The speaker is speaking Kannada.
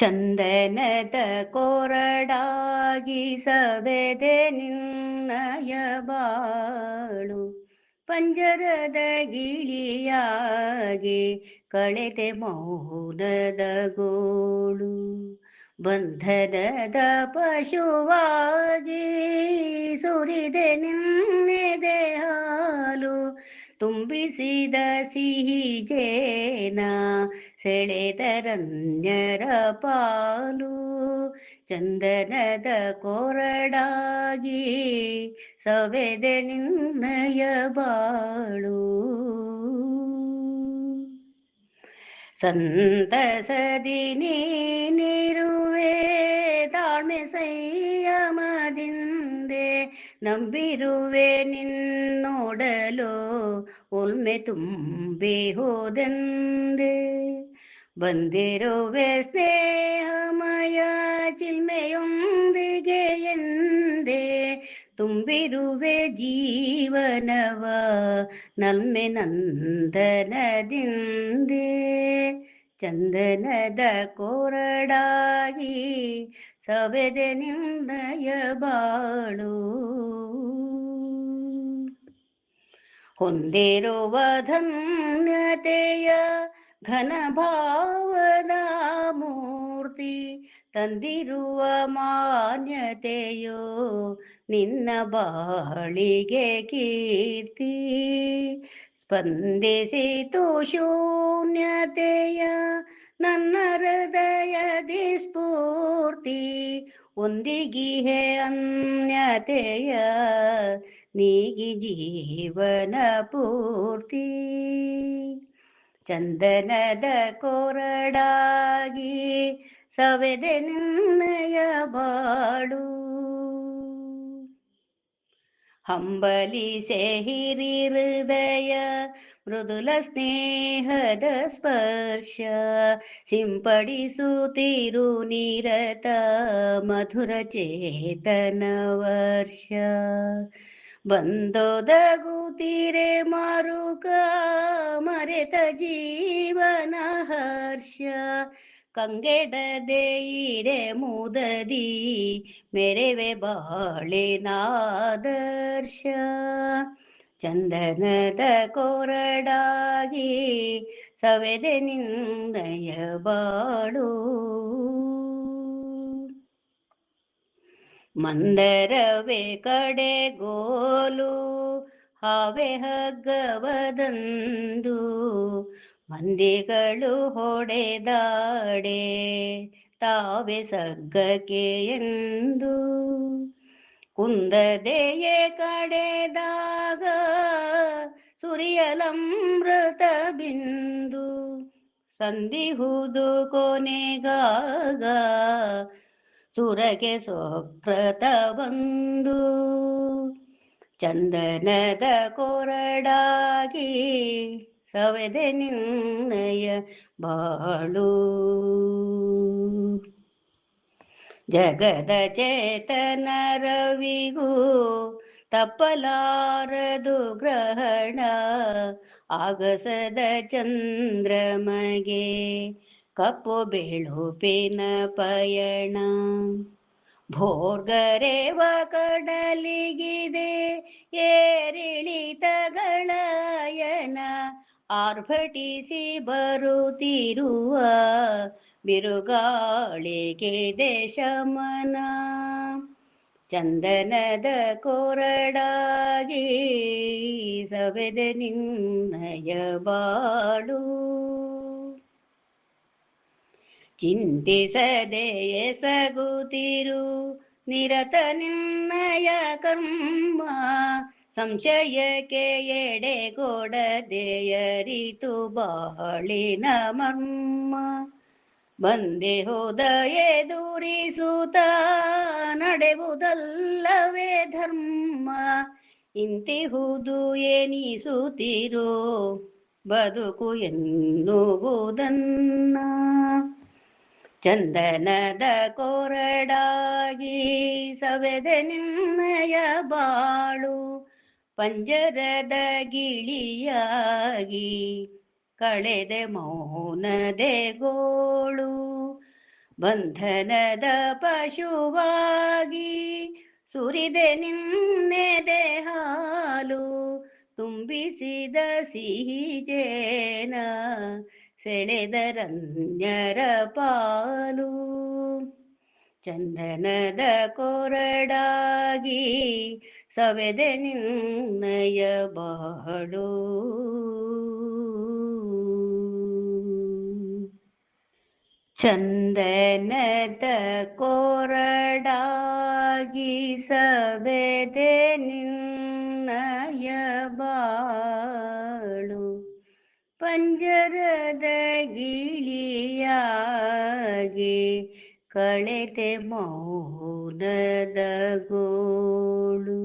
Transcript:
ಚಂದನದ ಕೊರಡಾಗಿ ಸವೆದೆ ನಿನ್ನಯ ಬಾಳು, ಪಂಜರದ ಗಿಳಿಯಾಗಿ ಕಳೆದೆ ಮೌನದ ಗೋಳು. ಬಂಧನದ ಪಶುವಾಗಿ ಸುರಿದೆ ನಿನ್ನೆದೆ ಹಾಲು, ತುಂಬಿಸಿದ ಸಿಹಿ ಜೇನ ಸೆಳೆದರನ್ಯರ ಪಾಲು. ಚಂದನದ ಕೊರಡಾಗಿ ಸವೆದೆ ನಿನ್ನಯ ಬಾಳು. ಸಂತಸದಿ ನೀನಿರುವೆ ತಾಳ್ಮೆ ಸಂಯಮದಿಂದೆ, ನಂಬಿರುವೆ ನಿನ್ನೋಡಲು ಉಲ್ಮೆ ತುಂಬಿ ಹೋದೆಂದೆ. ಬಂದಿರುವೆ ಸ್ನೇಹಮಯ ಚಿಲ್ಮೆಯೊಂದಿಗೆ ಎಂದೆ, ತುಂಬಿರುವೆ ಜೀವನವ ನಲ್ಮೆ ನಂದನದಿಂದೆ. ಚಂದನದ ಕೊರಡಾಗಿ ಸವೆದೆ ನಿನ್ನಯ ಬಾಳು. ಹೊಂದಿರುವ ಧನ್ಯತೆಯ ಘನ ಭಾವದ ಮೂರ್ತಿ, ತಂದಿರುವ ಮಾನ್ಯತೆಯೋ ನಿನ್ನ ಬಾಳಿಗೆ ಕೀರ್ತಿ. ಸ್ಪಂದಿಸಿತು ಶೂನ್ಯತೆಯ ನನ್ನ ಹೃದಯದಿ ಸ್ಫೂರ್ತಿ, ಒಂದಿಗಿಹೆ ಅನ್ಯತೆಯ ನೀಗಿ ಜೀವನ ಪೂರ್ತಿ. ಚಂದನದ ಕೊರಡಾಗಿ ಸವೆದೆ ನಿನ್ನಯ ಬಾಳು. ಹಂಬಲಿಸೆ ಹಿರಿ ಹೃದಯ ಮೃದುಲ ಸ್ನೇಹದ ಸ್ಪರ್ಶ, ಸಿಂಪಡಿಸುತ್ತಿರು ನಿರತ ಮಧುರ ಚೇತನ ವರ್ಷ. ಬಂದೊದಗುತ್ತಿರೆ ಮರುಕ ಮರೆತ ಜೀವನ ಹರ್ಷ, ಕಂಗೆಡದೆ ಇರೆ ಮುದದಿ ಮೆರೆವೆ ಬಾಳಿನಾದರ್ಶ. ಚಂದನದ ಕೊರಡಾಗಿ ಸವೆದೆ ನಿನ್ನಯ ಬಾಳು. ಮಂದರವೇ ಕಡೆಗೋಲು ಹಾವೆ ಹಗ್ಗವದಂದು, ಮಂದಿಗಳು ಹೊಡೆದಾಡೆ ತಾವೆ ಸಗ್ಗಕ್ಕೆ ಎಂದು. ಕುಂದದೆಯೇ ಕಡೆದಾಗ ಸುರಿಯಲಮೃತ ಬಿಂದು, ಸಂದಿಹುದು ಕೊನೆಗಾಗ ಸುರಗೆ ಸ್ವಪ್ರತ ಬಂದು. ಚಂದನದ ಕೊರಡಾಗಿ ಸವೆದೆ ನಿನ್ನಯ ಬಾಳು. ಜಗದ ಚೇತನ ರವಿಗೂ ತಪ್ಪಲಾರದು ಗ್ರಹಣ, ಆಗಸದ ಚಂದ್ರಮಗೆ ಕಪ್ಪು ಬೆಳುಪಿನ ಪಯಣ. ಭೋರ್ಗರೆವ ಕಡಲಿಗಿದೆ ಏರಿಳಿತಗಳಯನ, ಆರ್ಭಟಿಸಿ ಬರುತ್ತಿರುವ ಬಿರುಗಾಳಿಗೆ ದೇಶಮನ. ಚಂದನದ ಕೊರಡಾಗಿ ಸವೆದೆ ನಿನ್ನಯ ಬಾಳು. ಚಿಂತಿಸದೆ ಎಸಗುತ್ತಿರು ನಿರತ ನಿನ್ನಯ ಕರ್ಮ, ಸಂಶಯಕ್ಕೆ ಎಡೆಗೊಡದೆ ಅರಿತು ಬಾಳಿನ ಮರ್ಮ. ಬಂದೆ ಹೋದ ಎದುರಿಸುತ್ತ ನಡೆವುದಲ್ಲವೇ ಧರ್ಮ, ಇಂತಿಹುದು ಎನಿಸುತ್ತಿರೋ ಬದುಕು ಎನ್ನುವುದನ್ನ. ಚಂದನದ ಕೊರಡಾಗಿ ಸವೆದೆ ನಿನ್ನಯ ಬಾಳು, ಪಂಜರದ ಗಿಳಿಯಾಗಿ ಕಳೆದೆ ಮೌನದೆ ಗೋಳು. ಬಂಧನದ ಪಶುವಾಗಿ ಸುರಿದೆ ನಿನ್ನೆದೆ ಹಾಲು, ತುಂಬಿಸಿದ ಸಿಹಿ ಜೇನ ಸೆಳೆದರನ್ಯರ ಪಾಲು. ಚಂದನದ ಕೊರಡಾಗಿ ಸವೆದೆ ನಿನ್ನಯ ಬಾಳು. ಚಂದನದ ಕೊರಡಾಗಿ ಸವೆದೆ ನಿನ್ನಯ ಬಾಳು, ಪಂಜರದ ಗಿಳಿಯಾಗಿ ಕಳೆದೆ ಮೌನದ ಗೋಳು.